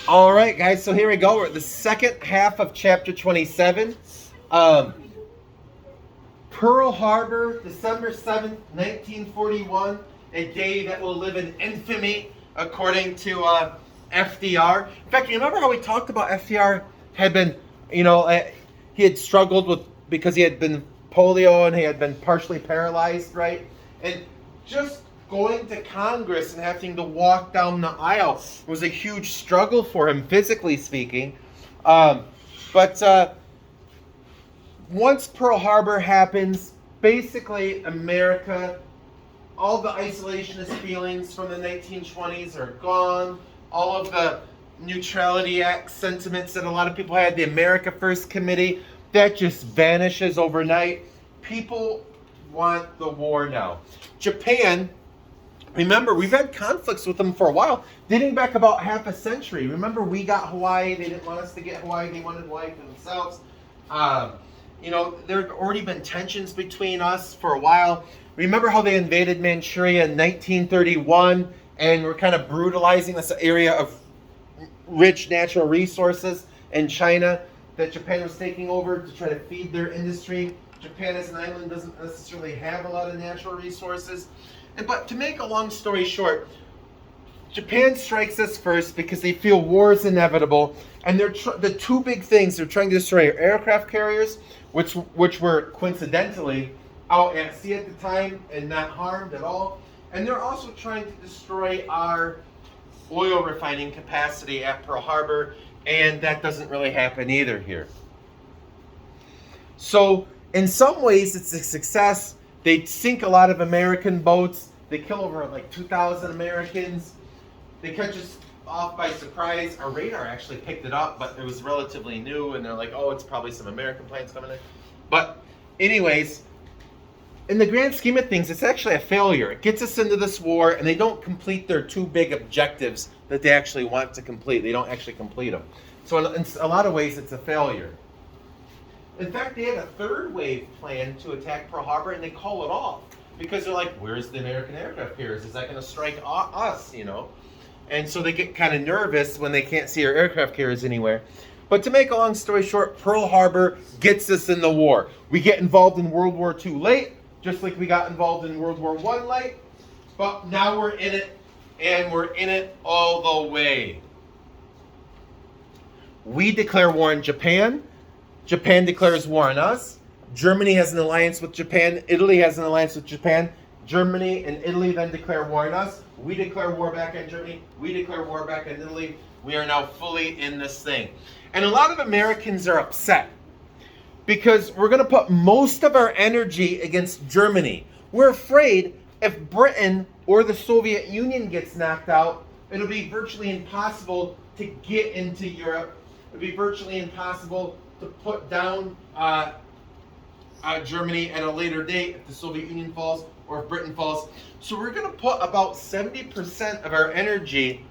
All right, guys, so here we go. We're at the second half of chapter 27. Um, Pearl Harbor, December 7th, 1941, a day that will live in infamy, according to FDR. In fact, you remember how we talked about FDR had been, he had struggled with, because he had been polio and he had been partially paralyzed, right? And just going to Congress and having to walk down the aisle was a huge struggle for him, physically speaking. But once Pearl Harbor happens, basically America, all the isolationist feelings from the 1920s are gone. All of the Neutrality Act sentiments that a lot of people had, the America First Committee, that just vanishes overnight. People want the war now. Japan, remember, we've had conflicts with them for a while, dating back about half a century. Remember, we got Hawaii. They didn't want us to get Hawaii. They wanted Hawaii for themselves. There had already been tensions between us for a while. Remember how they invaded Manchuria in 1931 and were kind of brutalizing this area of rich natural resources in China that Japan was taking over to try to feed their industry. Japan as an island doesn't necessarily have a lot of natural resources. But to make a long story short, Japan strikes us first because they feel war is inevitable, and the two big things they're trying to destroy are aircraft carriers, which were coincidentally out at sea at the time and not harmed at all, and they're also trying to destroy our oil refining capacity at Pearl Harbor, and that doesn't really happen either here. So in some ways it's a success. They sink a lot of American boats. They kill over like 2,000 Americans. They catch us off by surprise. Our radar actually picked it up, but it was relatively new, and they're like, oh, it's probably some American planes coming in. But anyways, in the grand scheme of things, it's actually a failure. It gets us into this war, and they don't complete their two big objectives that they actually want to complete. They don't actually complete them. So in a lot of ways, it's a failure. In fact, they had a third wave plan to attack Pearl Harbor, and they call it off because they're like, where's the American aircraft carriers? Is that going to strike us, And so they get kind of nervous when they can't see our aircraft carriers anywhere. But to make a long story short, Pearl Harbor gets us in the war. We get involved in World War II late, just like we got involved in World War I late. But now we're in it, and we're in it all the way. We declare war on Japan. Japan declares war on us. Germany has an alliance with Japan. Italy has an alliance with Japan. Germany and Italy then declare war on us. We declare war back on Germany. We declare war back on Italy. We are now fully in this thing. And a lot of Americans are upset because we're going to put most of our energy against Germany. We're afraid if Britain or the Soviet Union gets knocked out, it'll be virtually impossible to get into Europe. It'll be virtually impossible to put down Germany at a later date if the Soviet Union falls or if Britain falls. So we're going to put about 70% of our energy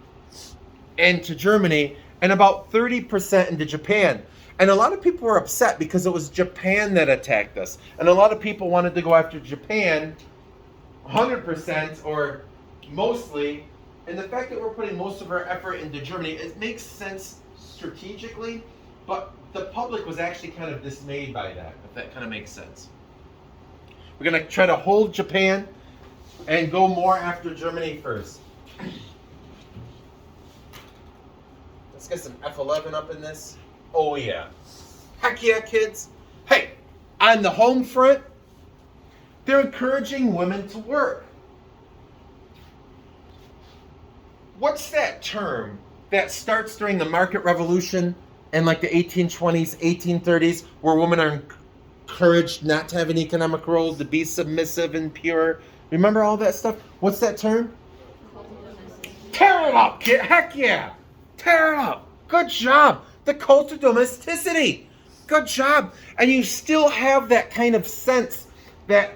into Germany and about 30% into Japan. And a lot of people were upset because it was Japan that attacked us. And a lot of people wanted to go after Japan 100% or mostly. And the fact that we're putting most of our effort into Germany, it makes sense strategically, but the public was actually kind of dismayed by that, if that kind of makes sense. We're going to try to hold Japan and go more after Germany first. Let's get some F11 up in this. Oh yeah. Heck yeah, kids. Hey, on the home front, they're encouraging women to work. What's that term that starts during the market revolution in like the 1820s, 1830s, where women are encouraged not to have an economic role, to be submissive and pure? Remember all that stuff? What's that term? Tear it up, kid. Heck yeah. Tear it up. Good job. The cult of domesticity. Good job. And you still have that kind of sense that,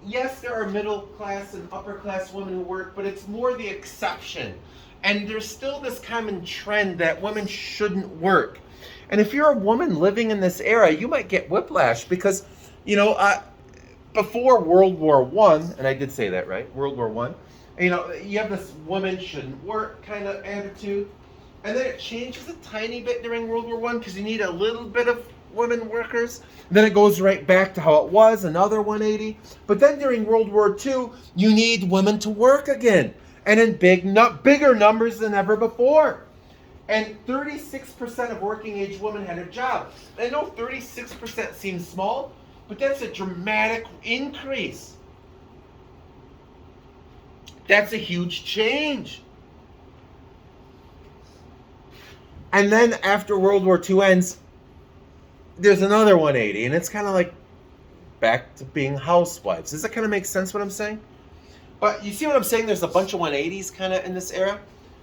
yes, there are middle class and upper class women who work, but it's more the exception. And there's still this common trend that women shouldn't work. And if you're a woman living in this era, you might get whiplash because, before World War I, and I did say that, right? World War I, you have this woman shouldn't work kind of attitude. And then it changes a tiny bit during World War I because you need a little bit of women workers. Then it goes right back to how it was, another 180. But then during World War II, you need women to work again, and in bigger numbers than ever before. And 36% of working age women had a job. I know 36% seems small, but that's a dramatic increase. That's a huge change. And then after World War II ends, there's another 180, and it's kind of like back to being housewives. Does that kind of make sense what I'm saying? But you see what I'm saying? There's a bunch of 180s kind of in this era.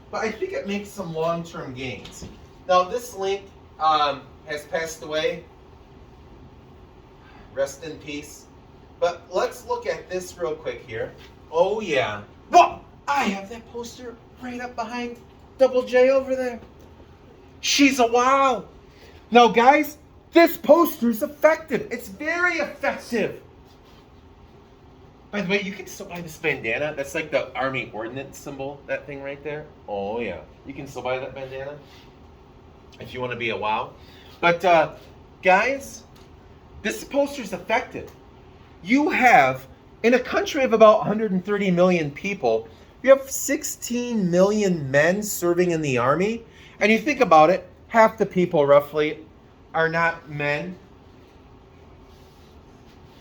But I think it makes some long-term gains. Now, this link has passed away. Rest in peace. But let's look at this real quick here. Oh, yeah. Whoa! I have that poster right up behind Double J over there. She's a wow. Now, guys, this poster is effective. It's very effective. By the way, you can still buy this bandana. That's like the Army Ordnance symbol, that thing right there. Oh, yeah. You can still buy that bandana if you want to be a wow. But, guys, this poster is effective. You have, in a country of about 130 million people, you have 16 million men serving in the Army. And you think about it, half the people roughly are not men.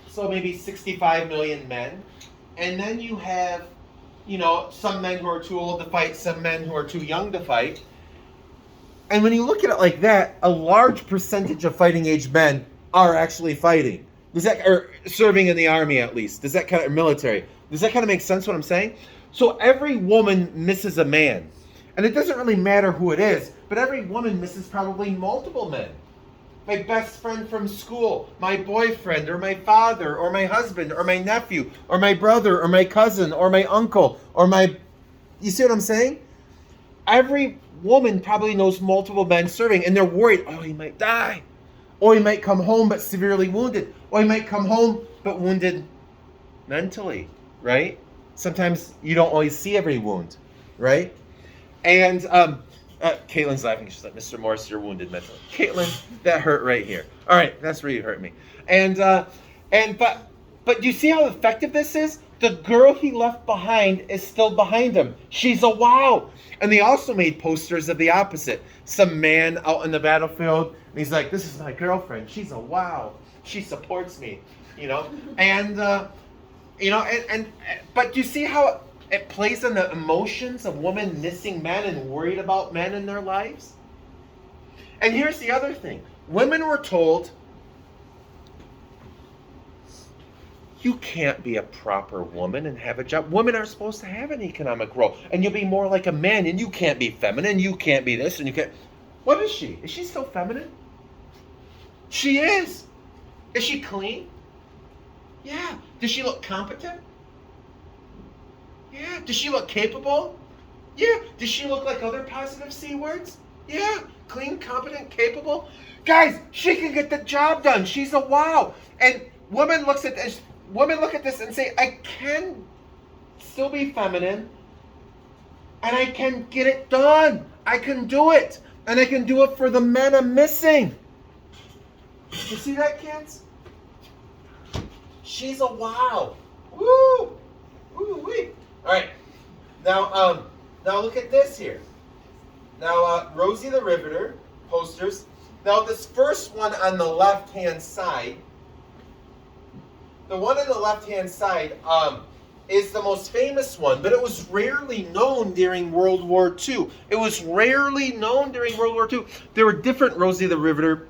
So maybe 65 million men. And then you have, some men who are too old to fight, some men who are too young to fight. And when you look at it like that, a large percentage of fighting age men are actually fighting. Or serving in the Army at least. Does that kind of, or military. Does that kind of make sense what I'm saying? So every woman misses a man. And it doesn't really matter who it is, but every woman misses probably multiple men. My best friend from school, my boyfriend, or my father, or my husband, or my nephew, or my brother, or my cousin, or my uncle, or you see what I'm saying? Every woman probably knows multiple men serving, and they're worried, oh, he might die. Or he might come home but severely wounded. Or he might come home but wounded mentally, right? Sometimes you don't always see every wound, right? And Caitlin's laughing. She's like, Mr. Morse, you're wounded mentally. Caitlin, that hurt right here. All right, that's where you hurt me. But you see how effective this is? The girl he left behind is still behind him. She's a wow. And they also made posters of the opposite. Some man out in the battlefield, and he's like, this is my girlfriend. She's a wow. She supports me, but you see how it plays on the emotions of women missing men and worried about men in their lives? And here's the other thing. Women were told, you can't be a proper woman and have a job. Women are supposed to have an economic role. And you'll be more like a man, and you can't be feminine. You can't be this, and you can't. What is she? Is she still feminine? She is. Is she clean? Yeah. Does she look competent? Yeah. Does she look capable? Yeah. Does she look like other positive C words? Yeah. Clean, competent, capable. Guys, she can get the job done. She's a wow. And women look at this and say, I can still be feminine, and I can get it done. I can do it. And I can do it for the men I'm missing. You see that, kids? She's a wow. Woo! Woo-wee. All right. Now look at this here. Now, Rosie the Riveter posters. Now, this first one on the left-hand side, the one on the left-hand side is the most famous one, but it was rarely known during World War II. It was rarely known during World War II. There were different Rosie the Riveter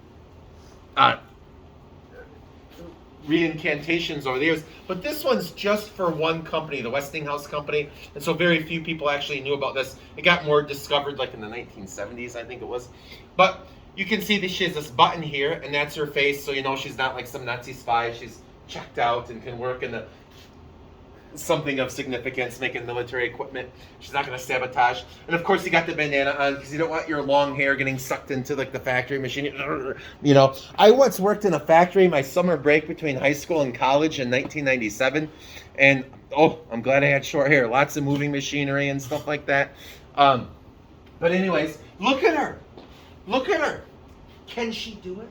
reincantations over the years, but this one's just for one company, the Westinghouse Company, and so very few people actually knew about this. It got more discovered like in the 1970s, I think it was. But you can see that she has this button here, and that's her face, so you know she's not like some Nazi spy. She's checked out and can work in something of significance, making military equipment. She's not going to sabotage. And of course, you got the bandana on because you don't want your long hair getting sucked into like the factory machine. I once worked in a factory my summer break between high school and college in 1997, and I'm glad I had short hair. Lots of moving machinery and stuff like that. But anyways, look at her. Look at her. Can she do it?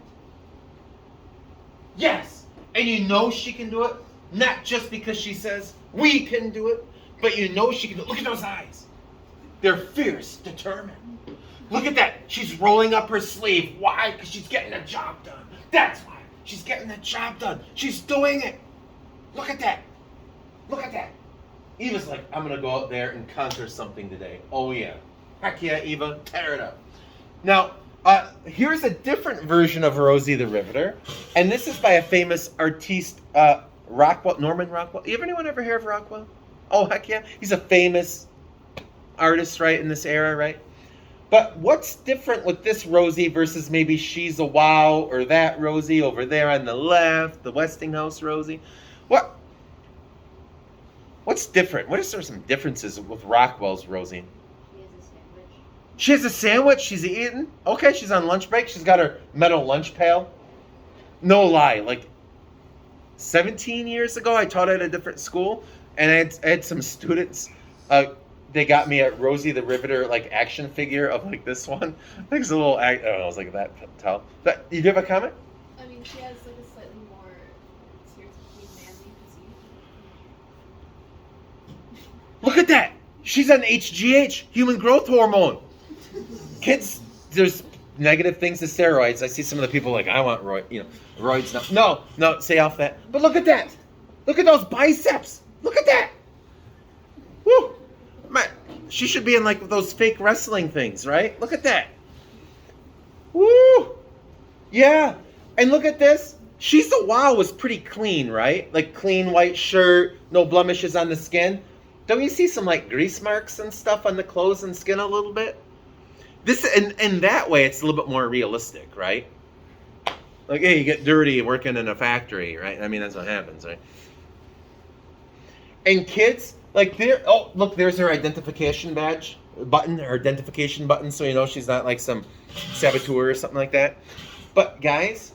Yes. And you know she can do it, not just because she says we can do it, but you know she can do it. Look at those eyes. They're fierce, determined. Look at that. She's rolling up her sleeve. Why? Because she's getting the job done. That's why. She's getting the job done. She's doing it. Look at that. Look at that. Eva's like, I'm going to go out there and conquer something today. Oh, yeah. Heck yeah, Eva. Tear it up. Now, here's a different version of Rosie the Riveter. And this is by a famous artiste, Rockwell, Norman Rockwell. Anyone ever hear of Rockwell? Oh, heck yeah. He's a famous artist, right, in this era, right? But what's different with this Rosie versus maybe She's a Wow or that Rosie over there on the left, the Westinghouse Rosie? What's different? What is there some differences with Rockwell's Rosie? She has a sandwich. She's eating. Okay, she's on lunch break. She's got her metal lunch pail. No lie, like 17 years ago, I taught at a different school, and I had some students. They got me a Rosie the Riveter like action figure of like this one. I think it's a little. I don't know. It was like that towel. But you do have a comment? I mean, she has like a slightly more stereotypically manly physique. Look at that. She's on HGH, human growth hormone. Kids, there's negative things to steroids. I see some of the people like, I want roids now. No, stay off that. But look at that. Look at those biceps. Look at that. Woo. Man, she should be in like those fake wrestling things, right? Look at that. Woo. Yeah. And look at this. She's a Wow was pretty clean, right? Like clean white shirt, no blemishes on the skin. Don't you see some like grease marks and stuff on the clothes and skin a little bit? This in that way, it's a little bit more realistic, right? Like, hey, you get dirty working in a factory, right? I mean, that's what happens, right? And kids, like, look, there's her identification badge button, her identification button, so you know she's not like some saboteur or something like that. But guys,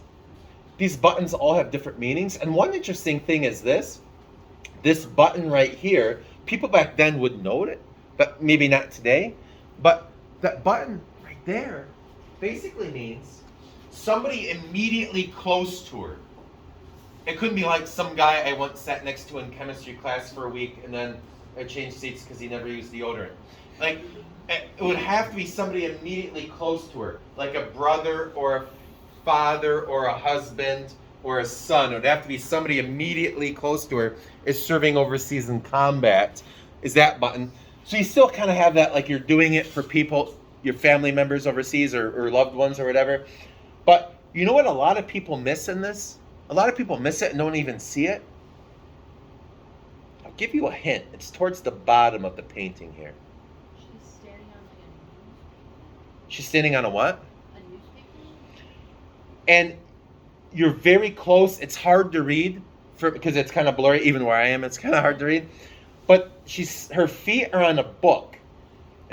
these buttons all have different meanings. And one interesting thing is this button right here. People back then would know it, but maybe not today. But that button right there basically means somebody immediately close to her. It couldn't be like some guy I once sat next to in chemistry class for a week and then I changed seats because he never used deodorant. Like, it would have to be somebody immediately close to her, like a brother or a father or a husband or a son. It would have to be somebody immediately close to her is serving overseas in combat, is that button. So you still kind of have that, like you're doing it for people, your family members overseas or loved ones or whatever. But you know what a lot of people miss in this? A lot of people miss it and don't even see it. I'll give you a hint. It's towards the bottom of the painting here. She's standing on like a newspaper. She's standing on a what? A newspaper? And you're very close. It's hard to read because it's kind of blurry. Even where I am, it's kind of hard to read. But her feet are on a book.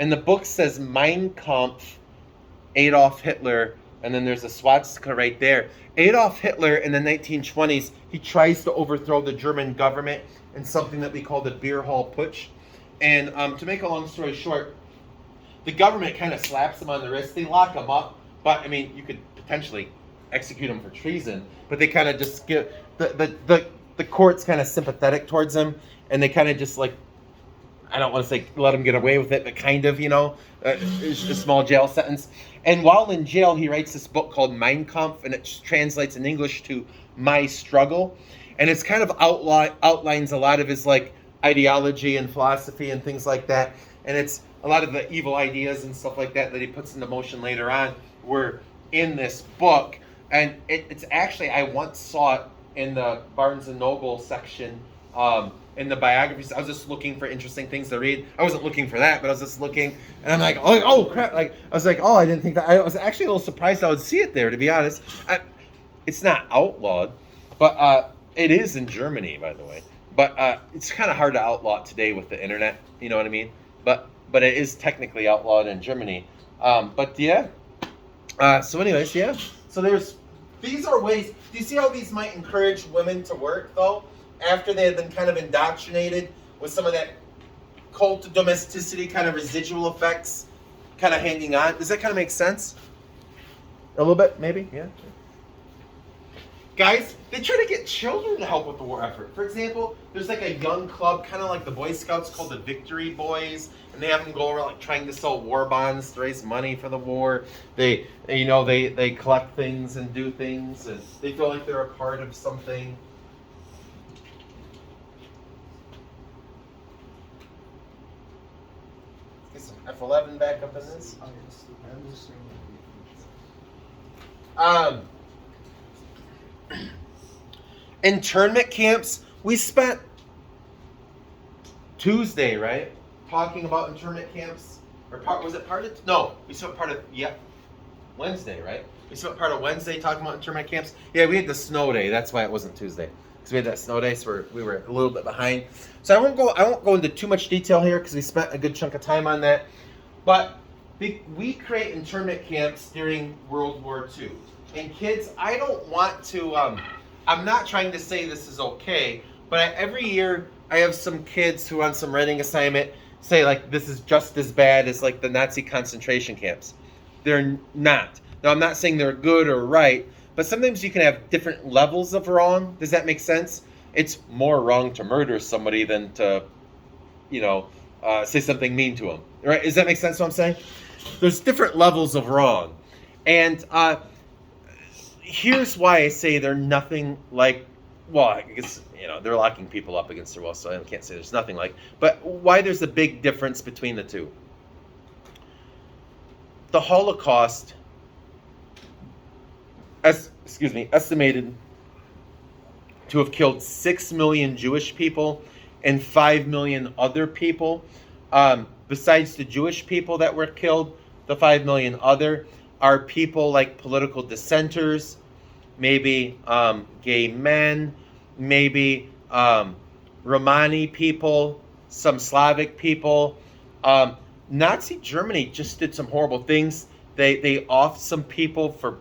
And the book says Mein Kampf, Adolf Hitler, and then there's a swastika right there. Adolf Hitler in the 1920s, he tries to overthrow the German government in something that we call the beer hall putsch. And to make a long story short, the government kind of slaps him on the wrist. They lock him up, but I mean, you could potentially execute him for treason. But they kind of just give the court's kind of sympathetic towards him, and they kind of just like, I don't want to say let him get away with it, but kind of, it's a small jail sentence. And while in jail, he writes this book called Mein Kampf, and it translates in English to My Struggle. And it's kind of outlines a lot of his like ideology and philosophy and things like that. And it's a lot of the evil ideas and stuff like that he puts into motion later on were in this book. And it's actually, I once saw it in the Barnes & Noble section, in the biographies. I was just looking for interesting things to read. I wasn't looking for that, but I was just looking, and I'm like, oh crap! Like I was like, oh, I didn't think that. I was actually a little surprised I would see it there, to be honest. It's not outlawed, but it is in Germany, by the way. But it's kind of hard to outlaw it today with the internet. You know what I mean? But it is technically outlawed in Germany. But yeah. So anyways, yeah. So these are ways. Do you see how these might encourage women to work though? After they had been kind of indoctrinated with some of that cult of domesticity kind of residual effects kind of hanging on. Does that kind of make sense? A little bit, maybe? Yeah. Guys, they try to get children to help with the war effort. For example, there's like a young club, kind of like the Boy Scouts, called the Victory Boys, and they have them go around like trying to sell war bonds to raise money for the war. They collect things and do things, and they feel like they're a part of something. Get some F11 back up in this. Internment camps, we spent Tuesday, right, talking about internment camps, or we spent part of Wednesday, right? We spent part of Wednesday talking about internment camps. Yeah, we had the snow day. That's why it wasn't Tuesday, because we had that snow day, so we were a little bit behind. So I won't go into too much detail here because we spent a good chunk of time on that. But we create internment camps during World War II, and kids, I don't want to. I'm not trying to say this is okay, but every year I have some kids who on some writing assignment say like this is just as bad as like the Nazi concentration camps. They're not. Now I'm not saying they're good or right, but sometimes you can have different levels of wrong. Does that make sense? It's more wrong to murder somebody than to, say something mean to them. Right? Does that make sense what I'm saying? There's different levels of wrong. And here's why I say they're nothing like, well, I guess, they're locking people up against their will, so I can't say there's nothing like, but why there's a big difference between the two. The Holocaust, estimated to have killed 6 million Jewish people and 5 million other people. Besides the Jewish people that were killed, the 5 million other are people like political dissenters, maybe gay men, maybe Romani people, some Slavic people. Nazi Germany just did some horrible things. They offed some people for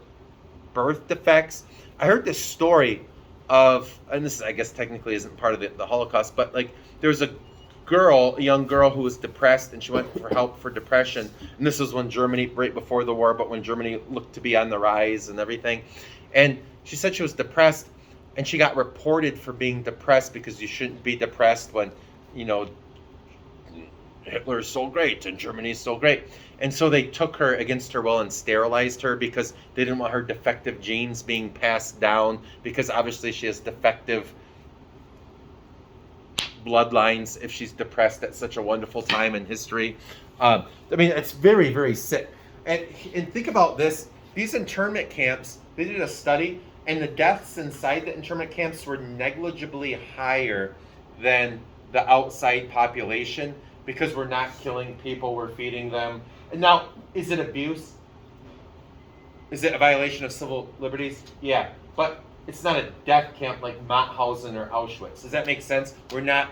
birth defects. I heard this story of, and this I guess technically isn't part of the Holocaust, but like there was a young girl who was depressed, and she went for help for depression. And this was when Germany, right before the war, but when Germany looked to be on the rise and everything. And she said she was depressed, and she got reported for being depressed because you shouldn't be depressed when, Hitler is so great and Germany is so great. And so they took her against her will and sterilized her because they didn't want her defective genes being passed down, because obviously she has defective bloodlines if she's depressed at such a wonderful time in history. It's very, very sick. And think about this. These internment camps, they did a study, and the deaths inside the internment camps were negligibly higher than the outside population because we're not killing people, we're feeding them. And now, is it abuse? Is it a violation of civil liberties? Yeah, but it's not a death camp like Mauthausen or Auschwitz. Does that make sense? We're not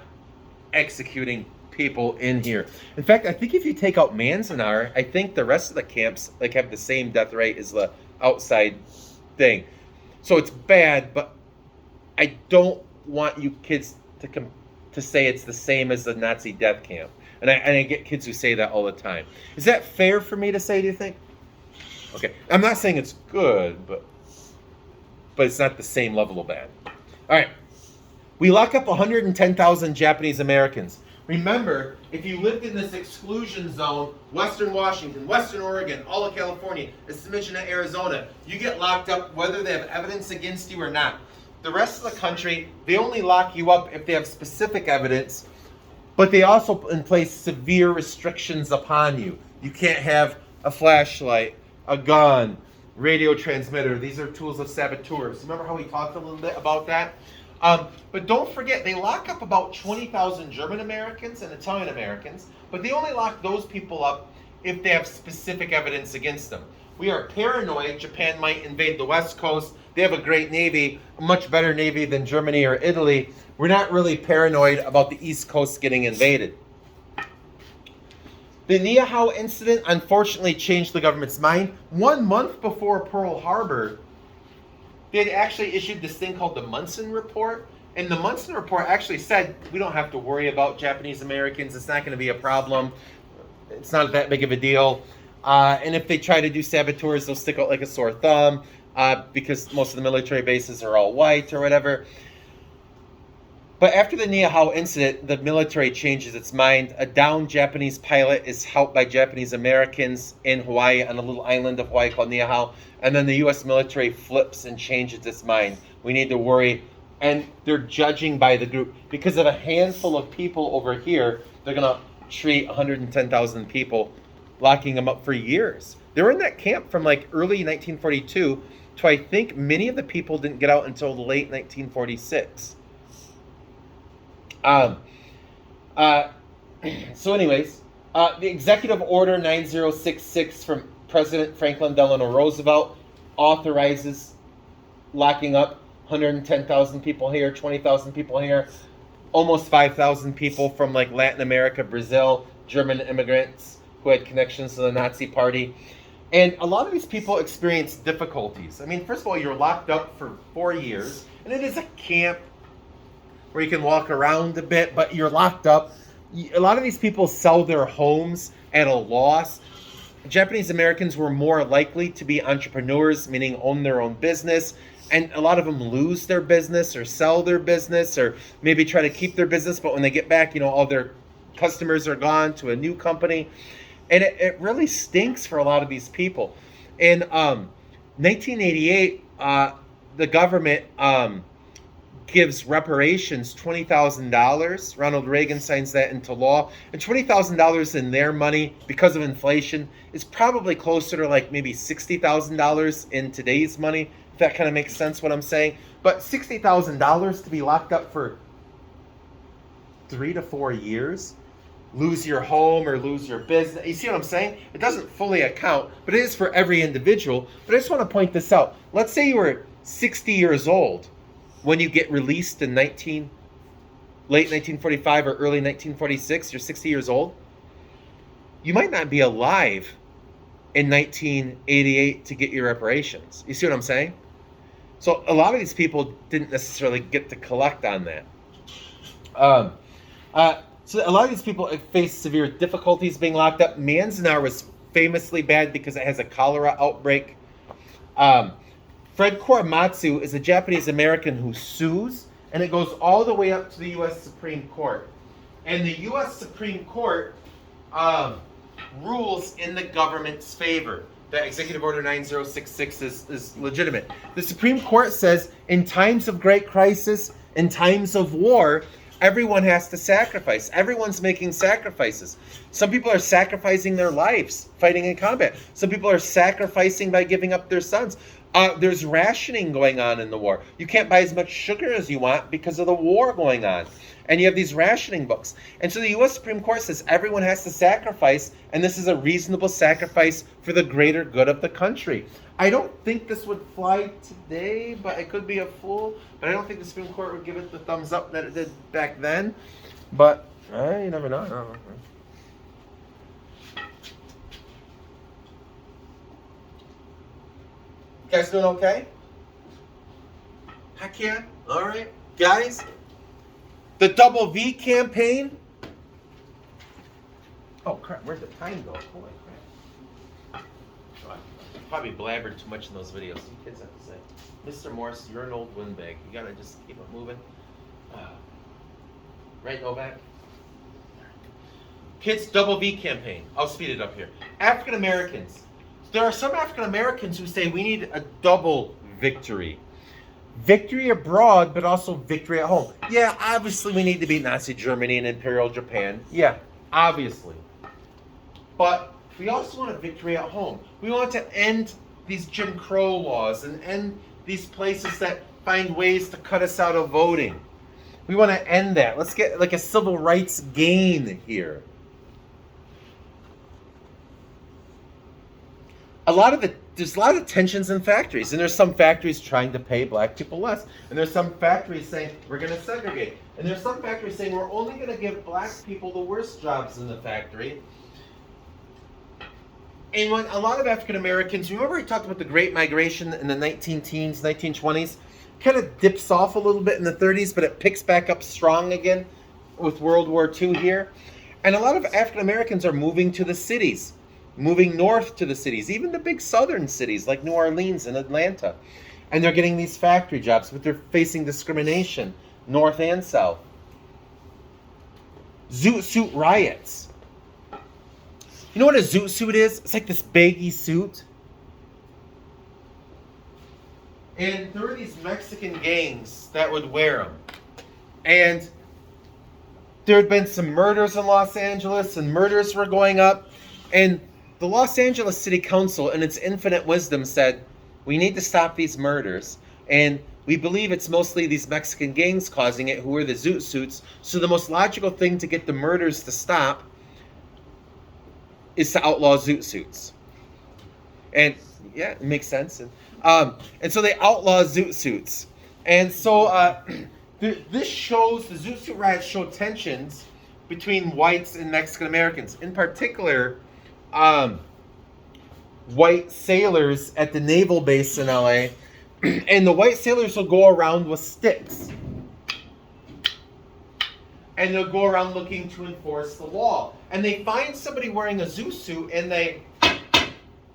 executing people in here. In fact, I think if you take out Manzanar, I think the rest of the camps have the same death rate as the outside thing. So it's bad, but I don't want you kids to say it's the same as the Nazi death camp. And I get kids who say that all the time. Is that fair for me to say, do you think? Okay. I'm not saying it's good, but it's not the same level of bad. All right. We lock up 110,000 Japanese Americans. Remember, if you lived in this exclusion zone, Western Washington, Western Oregon, all of California, a smidgen of Arizona, you get locked up whether they have evidence against you or not. The rest of the country, they only lock you up if they have specific evidence, but they also place severe restrictions upon you. You can't have a flashlight, a gun, radio transmitter. These are tools of saboteurs. Remember how we talked a little bit about that? But don't forget, they lock up about 20,000 German Americans and Italian Americans, but they only lock those people up if they have specific evidence against them. We are paranoid Japan might invade the West Coast. They have a great navy, a much better navy than Germany or Italy. We're not really paranoid about the East Coast getting invaded. The Niihau incident unfortunately changed the government's mind. 1 month before Pearl Harbor, they had actually issued this thing called the Munson Report. And the Munson Report actually said, we don't have to worry about Japanese Americans. It's not going to be a problem. It's not that big of a deal. And if they try to do saboteurs, they'll stick out like a sore thumb because most of the military bases are all white or whatever. But after the Niihau incident, the military changes its mind. A downed Japanese pilot is helped by Japanese Americans in Hawaii on a little island of Hawaii called Niihau. And then the U.S. military flips and changes its mind. We need to worry. And they're judging by the group. Because of a handful of people over here, they're going to treat 110,000 people, locking them up for years. They were in that camp from like early 1942 to I think many of the people didn't get out until late 1946. So anyways, the Executive Order 9066 from President Franklin Delano Roosevelt authorizes locking up 110,000 people here, 20,000 people here, almost 5,000 people from like Latin America, Brazil, German immigrants who had connections to the Nazi Party. And a lot of these people experienced difficulties. I mean, first of all, you're locked up for 4 years, and it is a camp where you can walk around a bit, but you're locked up. A lot of these people sell their homes at a loss. Japanese Americans were more likely to be entrepreneurs, meaning own their own business, and a lot of them lose their business or sell their business or maybe try to keep their business, but when they get back, all their customers are gone to a new company. And it really stinks for a lot of these people. In 1988, the government gives reparations $20,000. Ronald Reagan signs that into law. And $20,000 in their money, because of inflation, is probably closer to like maybe $60,000 in today's money, if that kind of makes sense what I'm saying. But $60,000 to be locked up for 3 to 4 years, lose your home or lose your business. You see what I'm saying? It doesn't fully account, but it is for every individual. But I just want to point this out. Let's say you were 60 years old when you get released in late 1945 or early 1946. You're 60 years old. You might not be alive in 1988 to get your reparations. You see what I'm saying? So a lot of these people didn't necessarily get to collect on that. So a lot of these people face severe difficulties being locked up. Manzanar was famously bad because it has a cholera outbreak. Fred Korematsu is a Japanese American who sues, and it goes all the way up to the U.S. Supreme Court. And the U.S. Supreme Court rules in the government's favor. That Executive Order 9066 is legitimate. The Supreme Court says in times of great crisis, in times of war, everyone has to sacrifice. Everyone's making sacrifices. Some people are sacrificing their lives fighting in combat. Some people are sacrificing by giving up their sons. There's rationing going on in the war. You can't buy as much sugar as you want because of the war going on. And you have these rationing books. And so the U.S. Supreme Court says everyone has to sacrifice, and this is a reasonable sacrifice for the greater good of the country. I don't think this would fly today, but I could be a fool. But I don't think the Supreme Court would give it the thumbs up that it did back then. But you never know. I don't know. You guys doing okay? Heck yeah. All right. Guys, the Double V campaign. Oh, crap. Where'd the time go? Holy crap. Probably blabbered too much in those videos. You kids have to say, Mr. Morse, you're an old windbag. You gotta just keep it moving. Right, Novak? Kids Double V campaign. I'll speed it up here. African Americans. There are some African Americans who say we need a double victory. Victory abroad, but also victory at home. Yeah, obviously we need to beat Nazi Germany and Imperial Japan. Yeah, obviously. But we also want a victory at home. We want to end these Jim Crow laws and end these places that find ways to cut us out of voting. We want to end that. Let's get like a civil rights gain here. There's a lot of tensions in factories, and there's some factories trying to pay black people less, and there's some factories saying we're going to segregate, and there's some factories saying we're only going to give black people the worst jobs in the factory. And when a lot of African Americans, remember we talked about the Great Migration in the 19-teens, 1920s, kind of dips off a little bit in the 30s, but it picks back up strong again with World War II here. And a lot of African Americans are moving to the cities. moving north to the cities, even the big southern cities like New Orleans and Atlanta. And they're getting these factory jobs, but they're facing discrimination, north and south. Zoot suit riots. You know what a zoot suit is? It's like this baggy suit. And there were these Mexican gangs that would wear them. And there had been some murders in Los Angeles, and murders were going up. And the Los Angeles City Council, in its infinite wisdom, said, we need to stop these murders. And we believe it's mostly these Mexican gangs causing it who wear the zoot suits. So the most logical thing to get the murders to stop is to outlaw zoot suits. And yeah, it makes sense. And so they outlaw zoot suits. And so this shows, the zoot suit riots show tensions between whites and Mexican Americans. In particular, white sailors at the naval base in LA. And the white sailors will go around with sticks. And they'll go around looking to enforce the law. And they find somebody wearing a zoot suit and they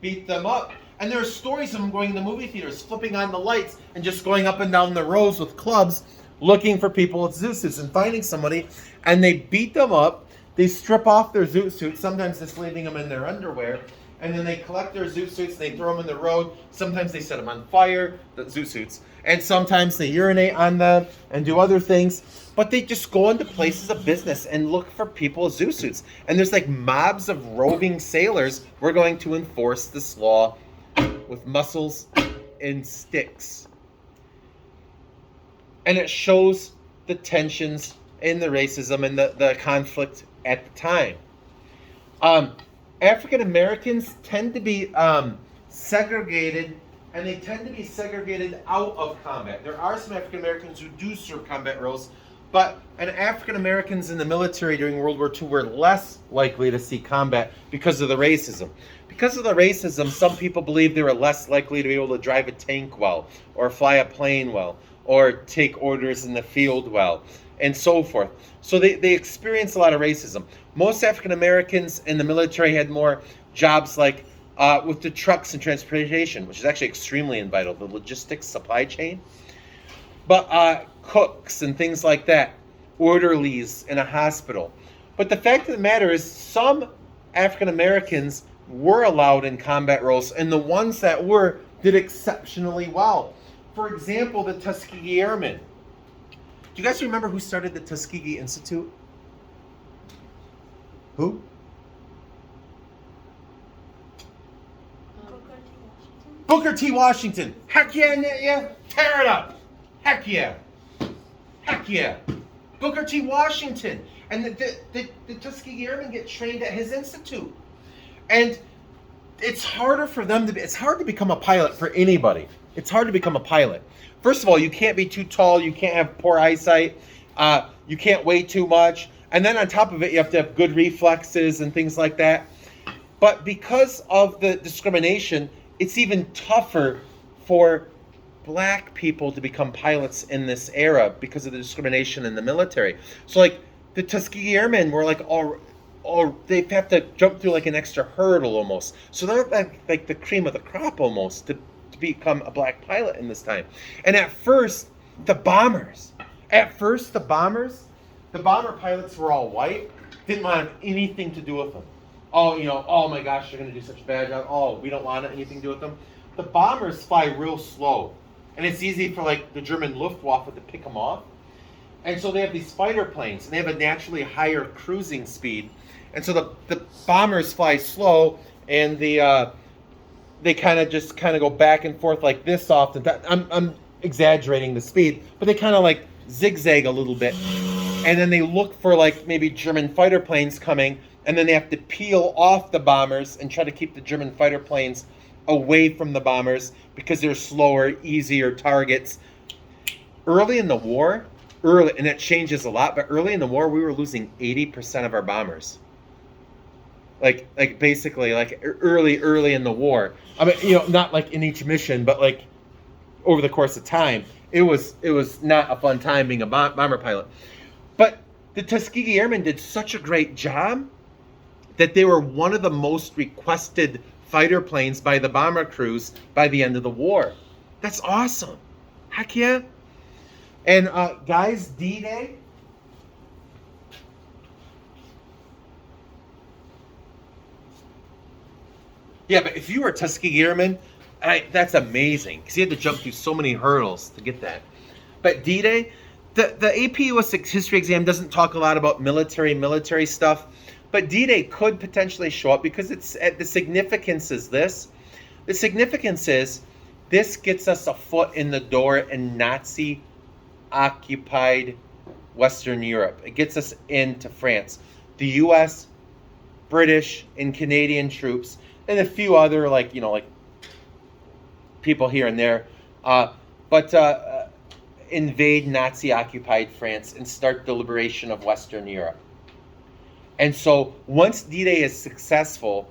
beat them up. And there are stories of them going to movie theaters, flipping on the lights, and just going up and down the rows with clubs, looking for people with zoot suits and finding somebody. And they beat them up. They strip off their zoot suits, sometimes just leaving them in their underwear. And then they collect their zoot suits and they throw them in the road. Sometimes they set them on fire, the zoot suits. And sometimes they urinate on them and do other things. But they just go into places of business and look for people with zoot suits. And there's like mobs of roving sailors. We're going to enforce this law with muscles and sticks. And it shows the tensions and the racism and the conflict at the time. African Americans tend to be segregated, and they tend to be segregated out of combat. There are some African Americans who do serve combat roles, but African Americans in the military during World War II were less likely to see combat because of the racism. Because of the racism, some people believe they were less likely to be able to drive a tank well, or fly a plane well, or take orders in the field well, and so forth. So they experienced a lot of racism. Most African Americans in the military had more jobs like with the trucks and transportation, which is actually extremely vital, the logistics supply chain. But cooks and things like that, orderlies in a hospital. But the fact of the matter is some African Americans were allowed in combat roles, and the ones that were did exceptionally well. For example, the Tuskegee Airmen. Do you guys remember who started the Tuskegee Institute? Who? Booker T. Washington. Heck yeah, yeah. Tear it up. Heck yeah. Heck yeah. Booker T. Washington. And the Tuskegee Airmen get trained at his institute. And it's harder for them to be, it's hard to become a pilot for anybody. It's hard to become a pilot. First of all, you can't be too tall. You can't have poor eyesight. You can't weigh too much. And then on top of it, you have to have good reflexes and things like that. But because of the discrimination, it's even tougher for black people to become pilots in this era because of the discrimination in the military. So like the Tuskegee Airmen were like all they have to jump through like an extra hurdle almost. So they're like the cream of the crop almost to become a black pilot in this time. And at first, the bomber pilots were all white, didn't want anything to do with them. Oh my gosh, they're going to do such a bad job. Oh, we don't want anything to do with them. The bombers fly real slow, and it's easy for like the German Luftwaffe to pick them off. And so they have these fighter planes, and they have a naturally higher cruising speed. And so the bombers fly slow, and they kind of go back and forth like this often. I'm exaggerating the speed, but they kind of like zigzag a little bit. And then they look for like maybe German fighter planes coming, and then they have to peel off the bombers and try to keep the German fighter planes away from the bombers because they're slower, easier targets. Early in the war, and it changes a lot, but early in the war, we were losing 80% of our bombers. Like basically like early in the war. I mean, not like in each mission, but like over the course of time, it was not a fun time being a bomber pilot. But the Tuskegee Airmen did such a great job that they were one of the most requested fighter planes by the bomber crews by the end of the war. That's awesome. Heck yeah. And guys, D-Day. Yeah, but if you were a Tuskegee Airman, that's amazing because you had to jump through so many hurdles to get that. But D-Day, the AP US history exam doesn't talk a lot about military stuff, but D-Day could potentially show up because the significance is this. The significance is this gets us a foot in the door in Nazi occupied Western Europe. It gets us into France. The US, British, and Canadian troops, and a few other like people here and there, but invade Nazi-occupied France and start the liberation of Western Europe. And so once D-Day is successful,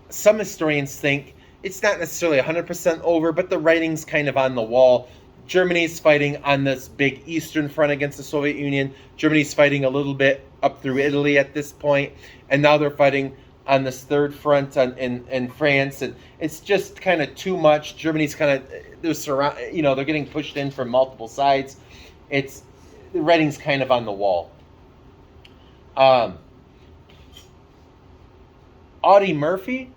some historians think it's not necessarily 100% over, but the writing's kind of on the wall. Germany's fighting on this big Eastern front against the Soviet Union. Germany's fighting a little bit up through Italy at this point, and now they're fighting on this third front in France, and it's just kind of too much. Germany's kind of they're getting pushed in from multiple sides. The writing's kind of on the wall. Audie Murphy.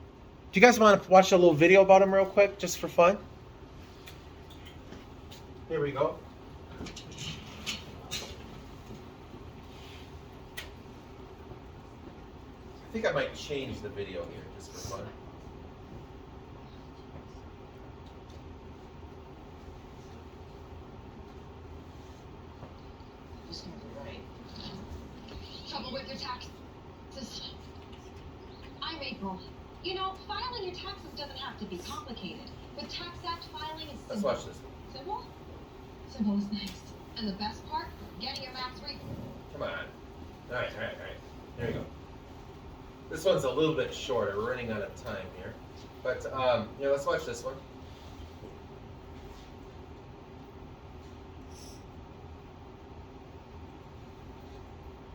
Do you guys want to watch a little video about him real quick, just for fun? Here we go. I think I might change the video here, just for fun. Just gonna be right. Trouble with your taxes. I'm April. You know, filing your taxes doesn't have to be complicated. With Tax Act filing is simple. Let's watch this. Simple? Simple is nice. And the best part, getting your max refund. Come on. All right. There we go. This one's a little bit shorter. We're running out of time here. But, let's watch this one.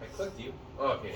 I clicked you. Oh, okay.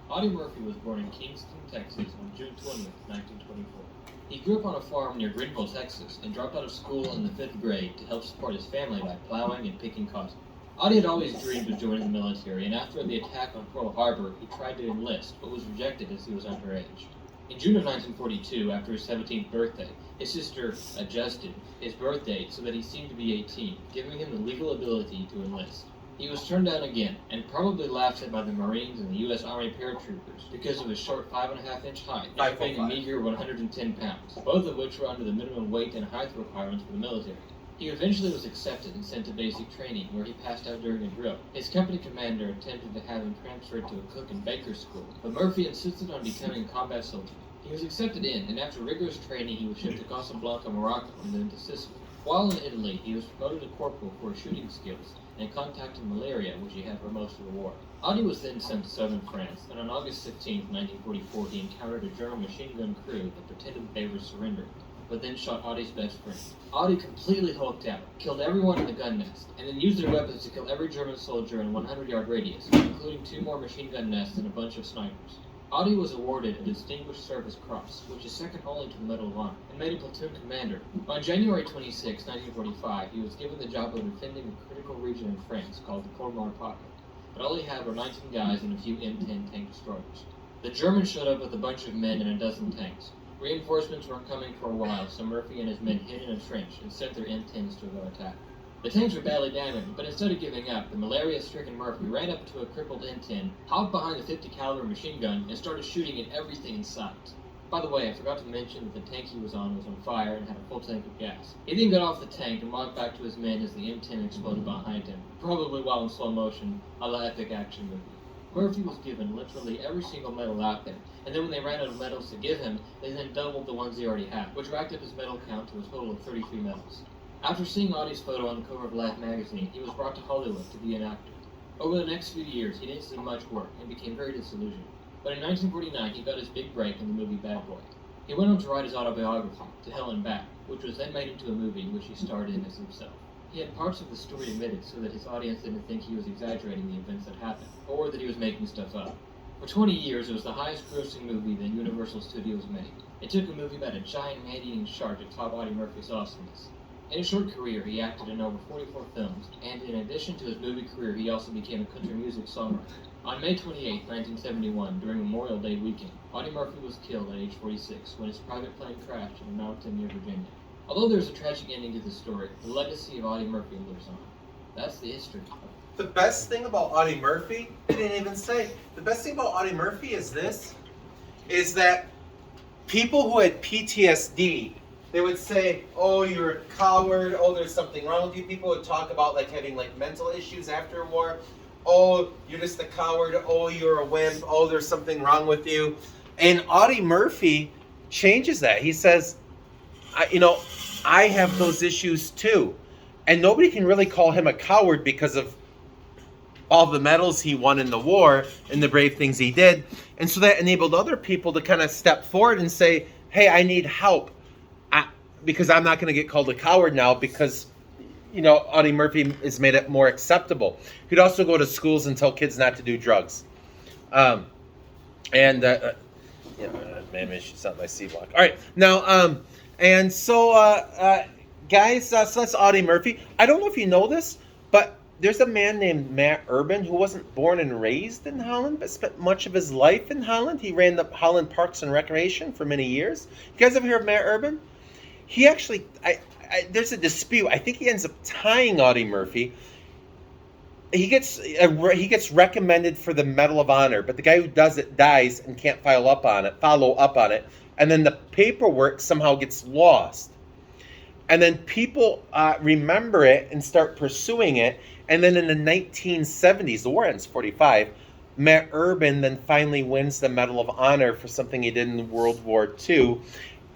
Audie Murphy was born in Kingston, Texas on June 20th, 1924. He grew up on a farm near Greenville, Texas, and dropped out of school in the 5th grade to help support his family by plowing and picking cotton. Audie had always dreamed of joining the military, and after the attack on Pearl Harbor, he tried to enlist, but was rejected as he was underage. In June of 1942, after his 17th birthday, his sister adjusted his birth date so that he seemed to be 18, giving him the legal ability to enlist. He was turned down again, and probably laughed at by the Marines and the U.S. Army paratroopers because of his short 5.5-inch height and weighing a meager 110 pounds, both of which were under the minimum weight and height requirements for the military. He eventually was accepted and sent to basic training, where he passed out during a drill. His company commander attempted to have him transferred to a cook and baker school, but Murphy insisted on becoming a combat soldier. He was accepted in, and after rigorous training, he was shipped to Casablanca, Morocco, and then to Sicily. While in Italy, he was promoted to corporal for his shooting skills and contacted malaria, which he had for most of the war. Audie was then sent to southern France, and on August 15, 1944, he encountered a German machine gun crew that pretended they were surrendering, but then shot Audie's best friend. Audie completely hulked out, killed everyone in the gun nest, and then used their weapons to kill every German soldier in a 100-yard radius, including 2 more machine gun nests and a bunch of snipers. Audie was awarded a Distinguished Service Cross, which is second only to the Medal of Honor, and made a platoon commander. On January 26, 1945, he was given the job of defending a critical region in France called the Colmar Pocket, but all he had were 19 guys and a few M10 tank destroyers. The Germans showed up with a bunch of men and a dozen tanks. Reinforcements weren't coming for a while, so Murphy and his men hid in a trench and sent their M10s to go attack. The tanks were badly damaged, but instead of giving up, the malaria-stricken Murphy ran up to a crippled M10, hopped behind the 50 caliber machine gun, and started shooting at everything in sight. By the way, I forgot to mention that the tank he was on fire and had a full tank of gas. He then got off the tank and walked back to his men as the M10 exploded behind him, probably while in slow motion, a la epic action movie. Murphy was given literally every single medal out there, and then when they ran out of medals to give him, they then doubled the ones he already had, which racked up his medal count to a total of 33 medals. After seeing Audie's photo on the cover of Life magazine, he was brought to Hollywood to be an actor. Over the next few years, he didn't see much work and became very disillusioned. But in 1949, he got his big break in the movie Bad Boy. He went on to write his autobiography, To Hell and Back, which was then made into a movie in which he starred in as himself. He had parts of the story omitted so that his audience didn't think he was exaggerating the events that happened, or that he was making stuff up. For 20 years, it was the highest-grossing movie that Universal Studios made. It took a movie about a giant man-eating shark to top Audie Murphy's awesomeness. In his short career, he acted in over 44 films, and in addition to his movie career, he also became a country music songwriter. On May 28, 1971, during Memorial Day weekend, Audie Murphy was killed at age 46 when his private plane crashed in a mountain near Virginia. Although there's a tragic ending to the story, the legacy of Audie Murphy lives on. That's the history. The best thing about Audie Murphy, I didn't even say, the best thing about Audie Murphy is this, is that people who had PTSD, they would say, oh, you're a coward, oh, there's something wrong with you. People would talk about like having like mental issues after a war. Oh, you're just a coward, oh, you're a wimp, oh, there's something wrong with you. And Audie Murphy changes that. He says, I have those issues too. And nobody can really call him a coward because of all the medals he won in the war and the brave things he did. And so that enabled other people to kind of step forward and say, hey, I need help. Because I'm not going to get called a coward now because, Audie Murphy has made it more acceptable. He'd also go to schools and tell kids not to do drugs. Maybe I should stop my C block. All right. Now, guys, so that's Audie Murphy. I don't know if you know this, but there's a man named Matt Urban who wasn't born and raised in Holland, but spent much of his life in Holland. He ran the Holland Parks and Recreation for many years. You guys ever hear of Matt Urban? He actually, there's a dispute. I think he ends up tying Audie Murphy. He gets recommended for the Medal of Honor, but the guy who does it dies and can't follow up on it, and then the paperwork somehow gets lost. And then people remember it and start pursuing it. And then in the 1970s, the war ends 45, Matt Urban then finally wins the Medal of Honor for something he did in World War II.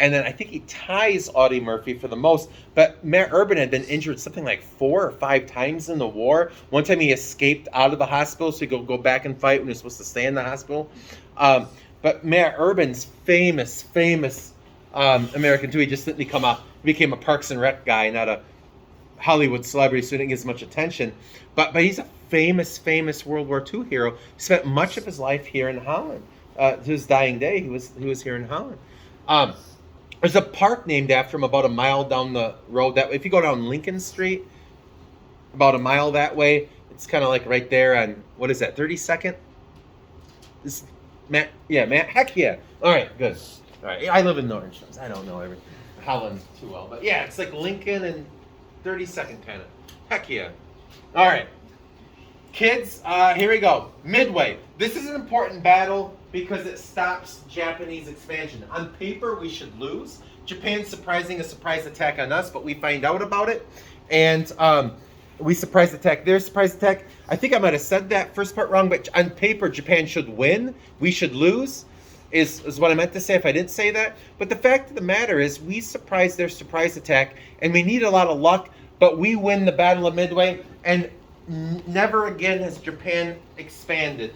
And then I think he ties Audie Murphy for the most. But Matt Urban had been injured something like 4 or 5 times in the war. One time he escaped out of the hospital so he could go back and fight when he was supposed to stay in the hospital. But Matt Urban's famous American too. He just didn't became a Parks and Rec guy, not a Hollywood celebrity, so he didn't get as much attention. But he's a famous World War II hero. He spent much of his life here in Holland. To his dying day, he was here in Holland. There's a park named after him about a mile down the road. That if you go down Lincoln Street, about a mile that way, it's kind of like right there on, what is that, 32nd? Matt, heck yeah. All right, good. All right, I live in Orange. I don't know Holland too well, but yeah, it's like Lincoln and 32nd kind of. Heck yeah. All right, kids, here we go. Midway. This is an important battle because it stops Japanese expansion. On paper, we should lose. Japan's surprising a surprise attack on us, but we find out about it, and we surprise attack their surprise attack. I think I might have said that first part wrong, but on paper, Japan should win. We should lose, is what I meant to say if I didn't say that. But the fact of the matter is we surprised their surprise attack, and we need a lot of luck, but we win the Battle of Midway, and never again has Japan expanded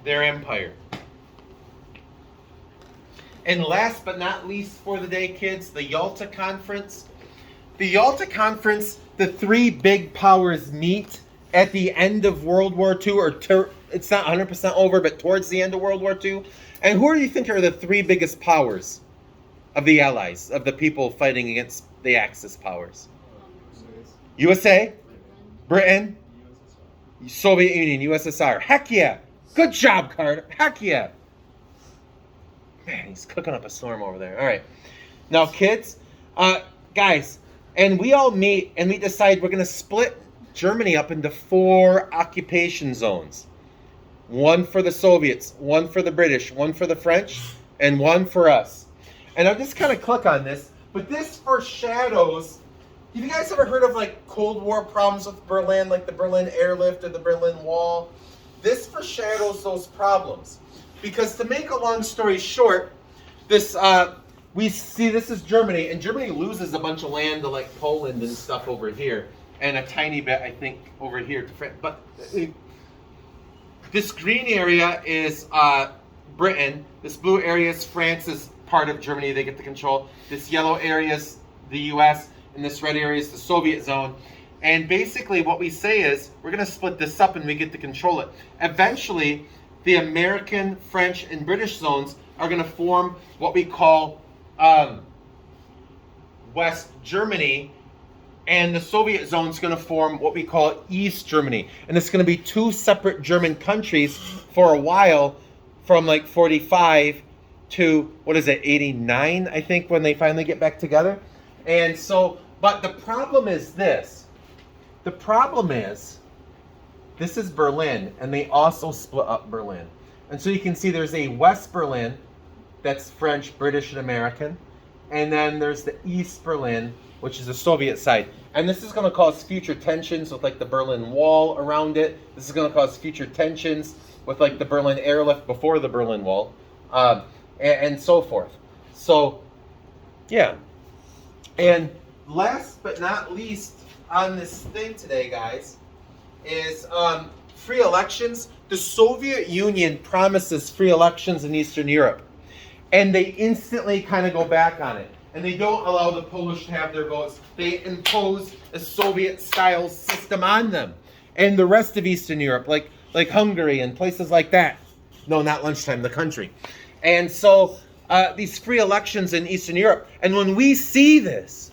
their empire. And last but not least for the day, kids, the Yalta Conference. The Yalta Conference, the 3 big powers meet at the end of World War II, it's not 100% over, but towards the end of World War II. And who do you think are the 3 biggest powers of the Allies, of the people fighting against the Axis powers? USA, Britain, Soviet Union, USSR. Heck yeah. Good job, Carter. Heck yeah. Man, he's cooking up a storm over there. All right. Now, kids, guys, and we all meet and we decide we're going to split Germany up into 4 occupation zones. 1 for the Soviets, 1 for the British, 1 for the French, and 1 for us. And I'll just kind of click on this, but this foreshadows. Have you guys ever heard of like Cold War problems with Berlin, like the Berlin airlift or the Berlin Wall? This foreshadows those problems. Because to make a long story short, we see this is Germany, and Germany loses a bunch of land to like Poland and stuff over here, and a tiny bit, I think, over here to France. But this green area is Britain. This blue area is France, is part of Germany. They get to control. This yellow area is the U.S., and this red area is the Soviet zone. And basically what we say is we're going to split this up and we get to control it. Eventually, the American, French, and British zones are going to form what we call West Germany, and the Soviet zone is going to form what we call East Germany. And it's going to be two separate German countries for a while, from like 45 to, 89, I think, when they finally get back together. And so, but the problem is this. The problem is, this is Berlin, and they also split up Berlin. And so you can see there's a West Berlin, that's French, British, and American. And then there's the East Berlin, which is the Soviet side. And this is going to cause future tensions with like the Berlin Wall around it. This is going to cause future tensions with like the Berlin airlift before the Berlin Wall, and so forth. So, yeah. And last but not least on this thing today, guys, is free elections. The Soviet Union promises free elections in Eastern Europe, and they instantly kind of go back on it. And they don't allow the Polish to have their votes. They impose a Soviet-style system on them. And the rest of Eastern Europe, like Hungary and places like that. No, not lunchtime, the country. And so these free elections in Eastern Europe. And when we see this,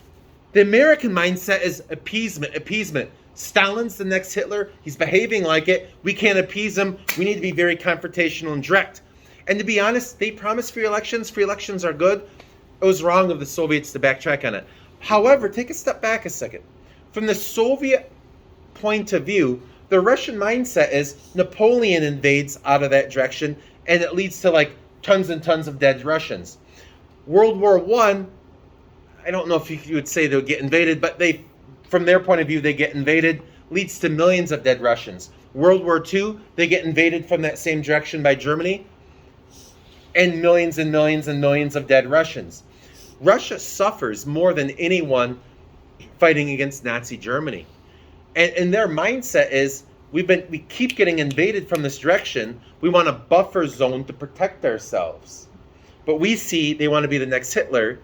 the American mindset is appeasement, appeasement. Stalin's the next Hitler. He's behaving like it. We can't appease him. We need to be very confrontational and direct. And to be honest, they promised free elections. Free elections are good. It was wrong of the Soviets to backtrack on it. However, take a step back a second. From the Soviet point of view, the Russian mindset is Napoleon invades out of that direction, and it leads to like tons and tons of dead Russians. World War I don't know if you would say they would get invaded, but they, from their point of view, they get invaded, leads to millions of dead Russians. World War II, they get invaded from that same direction by Germany, and millions and millions and millions of dead Russians. Russia suffers more than anyone fighting against Nazi Germany. And their mindset is, we keep getting invaded from this direction. We want a buffer zone to protect ourselves. But we see they want to be the next Hitler.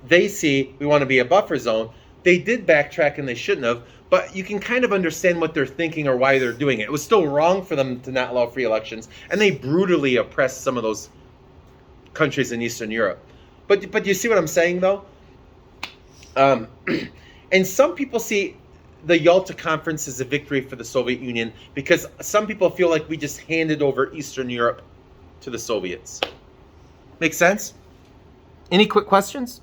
They see we want to be a buffer zone. They did backtrack and they shouldn't have, but you can kind of understand what they're thinking or why they're doing it. It was still wrong for them to not allow free elections, and they brutally oppressed some of those countries in Eastern Europe. But you see what I'm saying, though? And some people see the Yalta Conference as a victory for the Soviet Union because some people feel like we just handed over Eastern Europe to the Soviets. Make sense? Any quick questions?